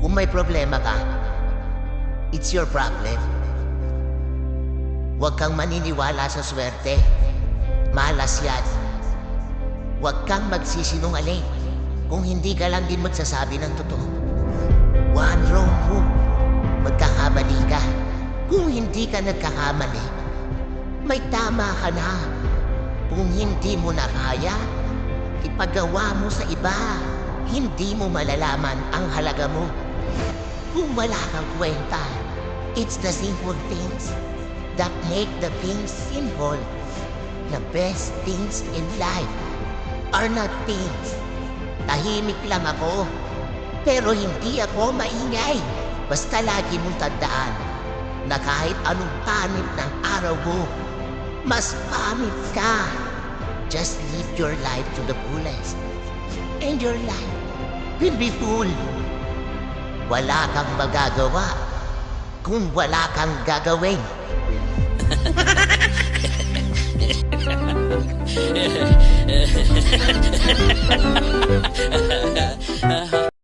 Kung may problema ka, it's your problem. Huwag kang maniniwala sa swerte. Malas yan. Huwag kang magsisinungaling kung hindi ka lang din magsasabi ng totoo. One wrong move, magkakamali ka. Kung hindi ka nagkakamali, may tama ka na. Kung hindi mo na kaya, ipagawa mo sa iba. Hindi mo malalaman ang halaga mo. Kung wala kang kwenta, it's the simple things that make the things simple. The best things in life are not things. Tahimik lang ako, pero hindi ako maingay. Basta lagi mong tandaan na kahit anong panit ng araw mo, mas pamit ka. Just live your life to the fullest. And your life will be full. Wala kang magagawa kung wala kang gagawin.